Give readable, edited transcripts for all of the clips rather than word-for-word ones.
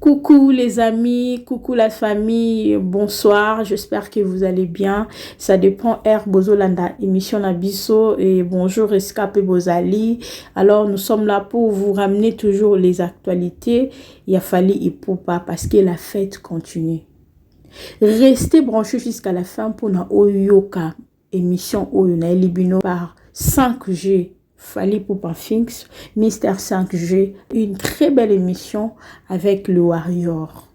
Coucou les amis, coucou la famille, bonsoir, j'espère que vous allez bien. Ça dépend Air Bozolanda, émission Nabiso et bonjour Escape Bozali. Alors nous sommes là pour vous ramener toujours les actualités. Il a fallu et pas parce que la fête continue. Restez branchés jusqu'à la fin pour na Oyoka, émission Oyona Libino par 5G. Fali Poupa Finks, Mister 5G, une très belle émission avec le Warrior.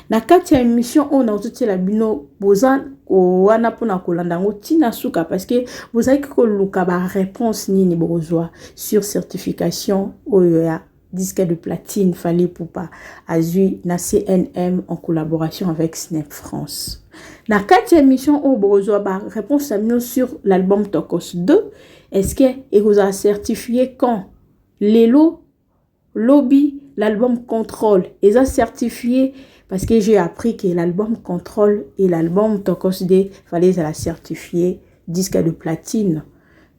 Na kati ya émission on a tout la bino bozan o wana pona kolanda ngo tina suka parce que vous avez que luka ba réponse nini bozwa sur certification oya disque de platine Fali Poupa azui na CNM en collaboration avec Snap France. Na kati ya émission on bozwa ba réponse amino sur l'album Tokos 2. Est-ce que vous a certifié quand Lelo, Lobby, l'album Control, ils ont certifié parce que j'ai appris que l'album Control et l'album Tokos D fallait la certifier disque de platine,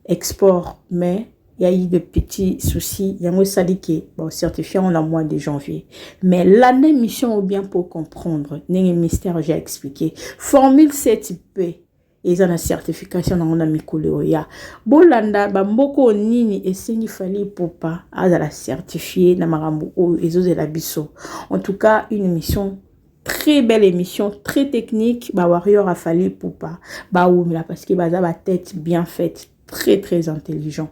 export, mais il y a eu de petits soucis. Il y a eu ça dit que bon certifié en la mois de janvier. Mais l'année mission ou bien pour comprendre, n'est mystère j'ai expliqué. Formule 7P. Ils ont la certification dans mon Oya. Bolanda, bamboko nini esengi Fali Poupa à la certifier na marambo o ezo de la biso. En tout cas, une émission très belle émission, très technique, ba warrior a Fali Poupa. Ba oumla parce que baza ba tête bien faite, très intelligent.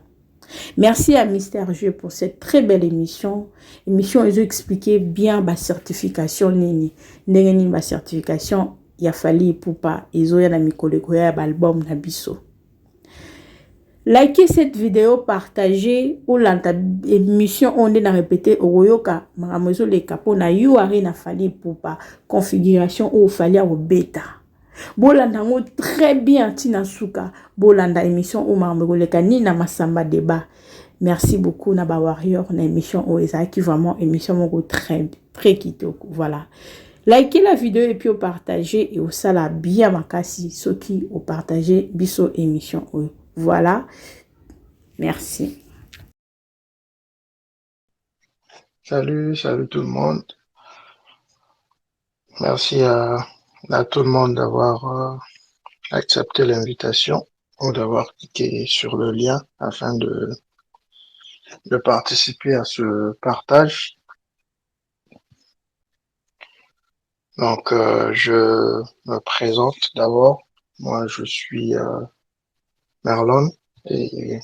Merci à Mister Jeu pour cette très belle émission. Émission ils ont expliqué bien ba certification nini. Nini ba certification il a Fali Poupa izoya na mikoleko ya album na biso. Likez cette vidéo, partagez ou l'émission on est na répéter oyoka maramozo le capo na yuari na Fali Poupa configuration ou Fali au bêta. Bolanda ngo très bien tina suka bolanda émission ou maramozo le kani na masamba débat. Merci beaucoup na ba warrior na émission o ezaki vraiment émission moko très kitoko voilà. Likez la vidéo et puis au partager et au sala bien makasi ceux qui au partager biso émission. Voilà. Merci. Salut tout le monde. Merci à tout le monde d'avoir accepté l'invitation ou d'avoir cliqué sur le lien afin de participer à ce partage. Donc, je me présente d'abord. Moi, je suis Merlon et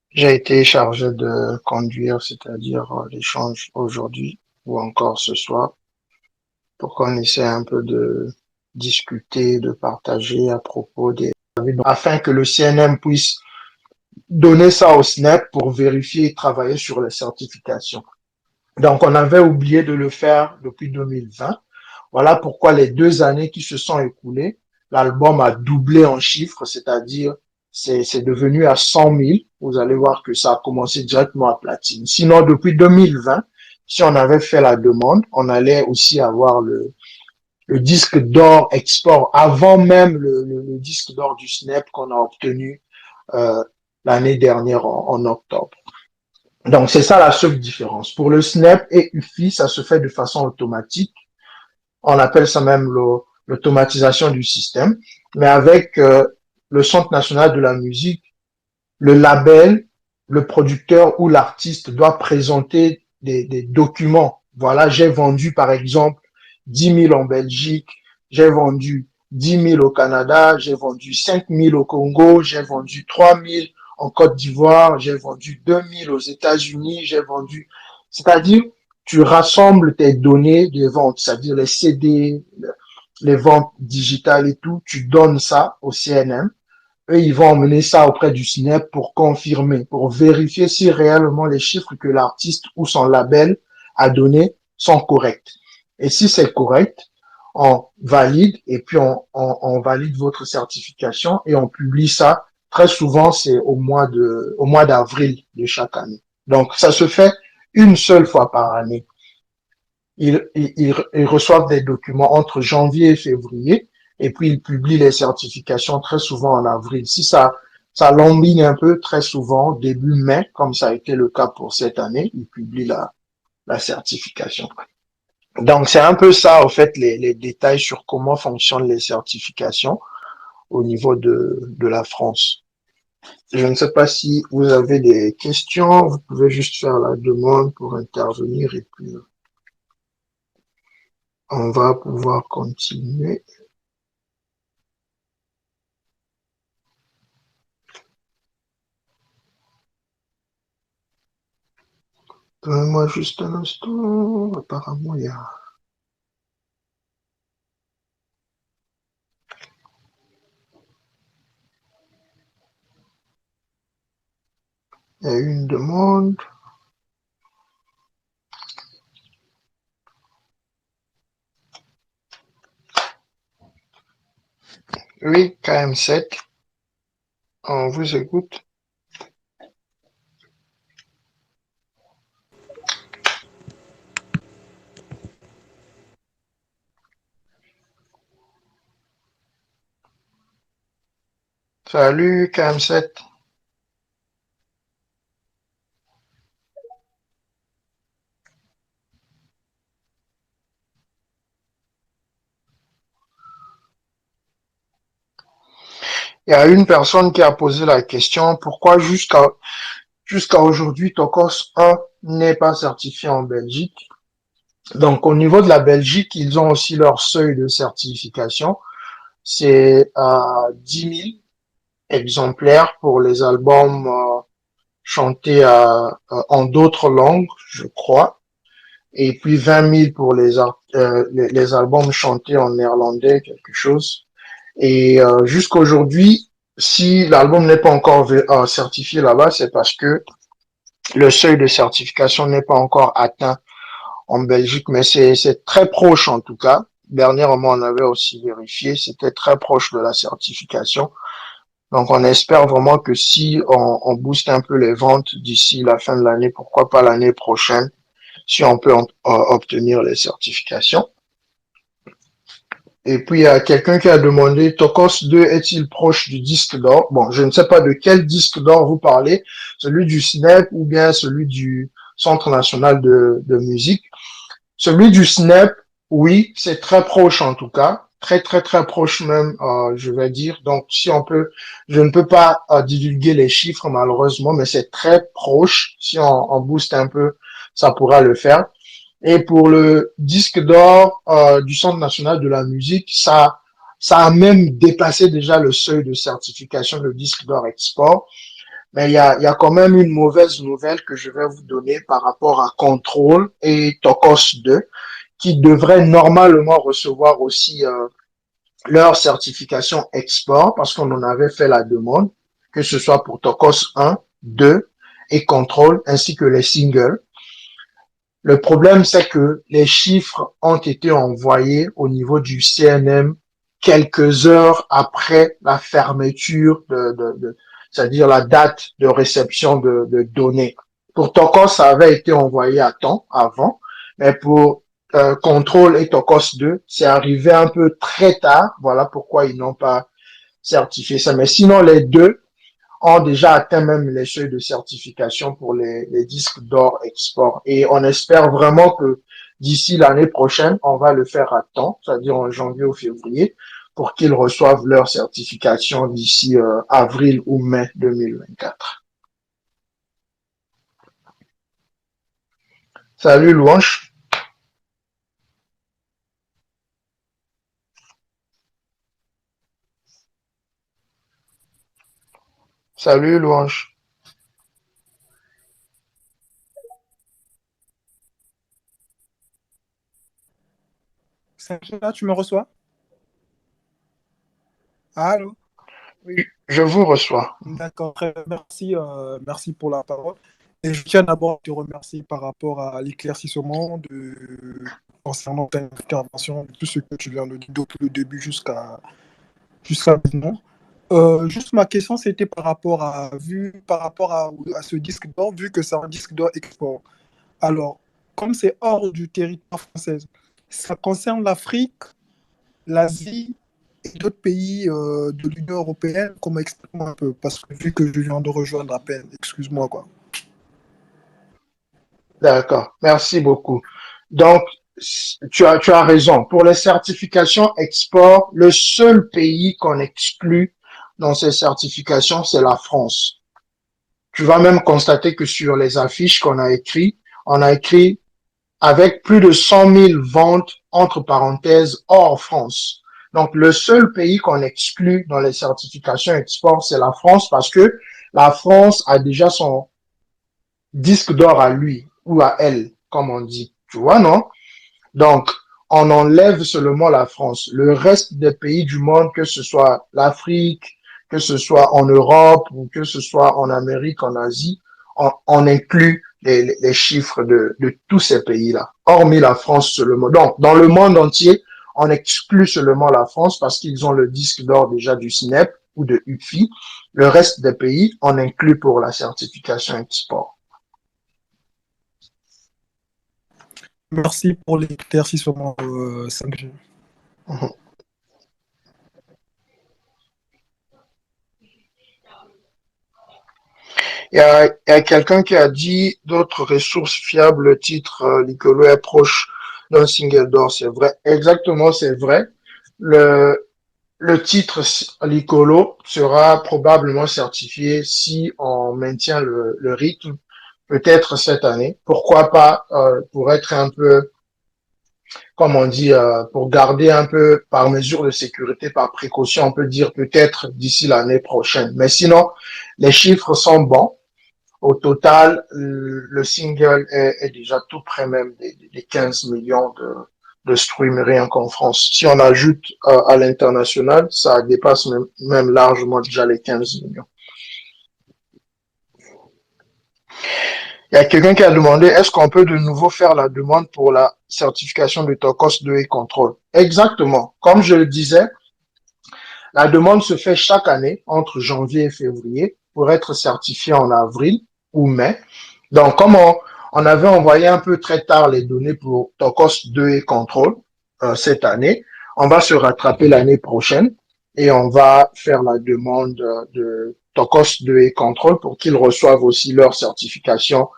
j'ai été chargé de conduire, c'est-à-dire l'échange aujourd'hui ou encore ce soir, pour qu'on essaie un peu de discuter, de partager à propos des... afin que le CNM puisse donner ça au SNEP pour vérifier et travailler sur les certifications. Donc, on avait oublié de le faire depuis 2020. Voilà pourquoi les 2 années qui se sont écoulées, l'album a doublé en chiffres, c'est-à-dire c'est devenu à 100 000. Vous allez voir que ça a commencé directement à platine. Sinon, depuis 2020, si on avait fait la demande, on allait aussi avoir le disque d'or export avant même le disque d'or du SNEP qu'on a obtenu l'année dernière en octobre. Donc, c'est ça la seule différence. Pour le SNEP et UFI, ça se fait de façon automatique. On appelle ça même l'automatisation du système. Mais avec le Centre national de la musique, le label, le producteur ou l'artiste doit présenter des documents. Voilà, j'ai vendu par exemple 10 000 en Belgique, j'ai vendu 10 000 au Canada, j'ai vendu 5 000 au Congo, j'ai vendu 3 000 en Côte d'Ivoire, j'ai vendu 2 000 aux États-Unis, j'ai vendu... C'est-à-dire, tu rassembles tes données de vente, c'est-à-dire les CD, les ventes digitales et tout, tu donnes ça au CNM. Eux, ils vont emmener ça auprès du SNEP pour confirmer, pour vérifier si réellement les chiffres que l'artiste ou son label a donné sont corrects. Et si c'est correct, on valide et puis on valide votre certification et on publie ça. Très souvent, c'est au mois d'avril de chaque année. Donc, ça se fait une seule fois par année. Ils reçoivent des documents entre janvier et février et puis ils publient les certifications très souvent en avril. Si ça lambine un peu, très souvent, début mai, comme ça a été le cas pour cette année, ils publient la certification. Donc, c'est un peu ça, en fait, les détails sur comment fonctionnent les certifications au niveau de la France. Je ne sais pas si vous avez des questions, vous pouvez juste faire la demande pour intervenir et puis on va pouvoir continuer. Donnez-moi juste un instant. Apparemment, il y a eu une demande. Oui, KM7, on vous écoute. Salut KM7. Il y a une personne qui a posé la question, pourquoi jusqu'à aujourd'hui, Tokos 1 n'est pas certifié en Belgique. Donc, au niveau de la Belgique, ils ont aussi leur seuil de certification. C'est à 10 000 exemplaires pour les albums chantés en d'autres langues, je crois. Et puis 20 000 pour les albums chantés en néerlandais, quelque chose. Et jusqu'à aujourd'hui, si l'album n'est pas encore certifié là-bas, c'est parce que le seuil de certification n'est pas encore atteint en Belgique, mais c'est très proche en tout cas. Dernièrement, on avait aussi vérifié, c'était très proche de la certification. Donc, on espère vraiment que si on booste un peu les ventes d'ici la fin de l'année, pourquoi pas l'année prochaine, si on peut obtenir les certifications. Et puis, il y a quelqu'un qui a demandé, Tokos 2 est-il proche du disque d'or? Bon, je ne sais pas de quel disque d'or vous parlez, celui du SNEP ou bien celui du Centre national de musique. Celui du SNEP, oui, c'est très proche en tout cas, très très très proche même, je vais dire. Donc, si on peut, je ne peux pas divulguer les chiffres malheureusement, mais c'est très proche. Si on booste un peu, ça pourra le faire. Et pour le disque d'or du Centre national de la musique, ça a même dépassé déjà le seuil de certification de disque d'or export. Mais il y a quand même une mauvaise nouvelle que je vais vous donner par rapport à Control et Tokos 2, qui devraient normalement recevoir aussi leur certification export parce qu'on en avait fait la demande, que ce soit pour Tokos 1, 2 et Control, ainsi que les singles. Le problème, c'est que les chiffres ont été envoyés au niveau du CNM quelques heures après la fermeture c'est-à-dire la date de réception de données. Pour Tokos, ça avait été envoyé à temps avant, mais pour Control et Tokos 2, c'est arrivé un peu très tard. Voilà pourquoi ils n'ont pas certifié ça. Mais sinon, les deux ont déjà atteint même les seuils de certification pour les disques d'or export. Et on espère vraiment que d'ici l'année prochaine, on va le faire à temps, c'est-à-dire en janvier ou février, pour qu'ils reçoivent leur certification d'ici avril ou mai 2024. Salut Louange. Salut Louange. Là, tu me reçois? Allô? Oui, je vous reçois. D'accord, très bien. Merci, merci pour la parole. Et je tiens d'abord à te remercier par rapport à l'éclaircissement concernant ta intervention, tout ce que tu viens de dire depuis le début jusqu'à maintenant. Juste ma question, c'était par rapport à ce disque d'or, vu que c'est un disque d'or export. Alors, comme c'est hors du territoire français, ça concerne l'Afrique, l'Asie et d'autres pays de l'Union européenne, comment explique-moi un peu, parce que vu que je viens de rejoindre à peine, excuse-moi quoi. D'accord. Merci beaucoup. Donc, tu as raison. Pour les certifications export, le seul pays qu'on exclut dans ces certifications, c'est la France. Tu vas même constater que sur les affiches qu'on a écrites, on a écrit avec plus de 100 000 ventes, entre parenthèses, hors France. Donc, le seul pays qu'on exclut dans les certifications export, c'est la France parce que la France a déjà son disque d'or à lui ou à elle, comme on dit. Tu vois, non? Donc, on enlève seulement la France. Le reste des pays du monde, que ce soit l'Afrique, que ce soit en Europe ou que ce soit en Amérique, en Asie, on inclut les chiffres de tous ces pays-là, hormis la France seulement. Donc, dans le monde entier, on exclut seulement la France parce qu'ils ont le disque d'or déjà du SNEP ou de UPFI. Le reste des pays, on inclut pour la certification export. Merci pour l'éclaircissement, 5G. Mhm. Il y a quelqu'un qui a dit d'autres ressources fiables, le titre Licolo est proche d'un single d'or. C'est vrai, exactement, c'est vrai. Le, le titre Licolo sera probablement certifié si on maintient le rythme, peut-être cette année. Pourquoi pas, pour être un peu, comme on dit, pour garder un peu par mesure de sécurité, par précaution, on peut dire peut-être d'ici l'année prochaine. Mais sinon, les chiffres sont bons. Au total, le single est déjà tout près même des 15 millions de streams rien qu'en France. Si on ajoute à l'international, ça dépasse même largement déjà les 15 millions. Il y a quelqu'un qui a demandé, est-ce qu'on peut de nouveau faire la demande pour la certification de TOCOS 2 et contrôle? Exactement. Comme je le disais, la demande se fait chaque année entre janvier et février pour être certifié en avril ou mai. Donc, comme on avait envoyé un peu très tard les données pour TOCOS 2 et contrôle cette année, on va se rattraper l'année prochaine et on va faire la demande de TOCOS 2 et contrôle pour qu'ils reçoivent aussi leur certification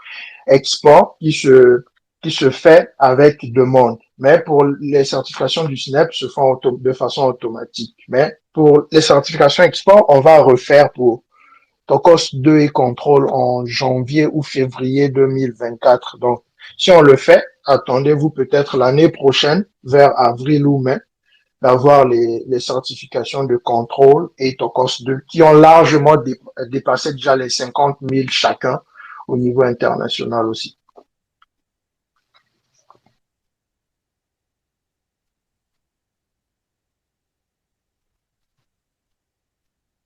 export qui se fait avec demande. Mais pour les certifications du SNEP, se font de façon automatique. Mais pour les certifications export, on va refaire pour TOCOS 2 et contrôle en janvier ou février 2024. Donc, si on le fait, attendez-vous peut-être l'année prochaine, vers avril ou mai, d'avoir les certifications de contrôle et TOCOS 2 qui ont largement dépassé déjà les 50 000 chacun au niveau international aussi.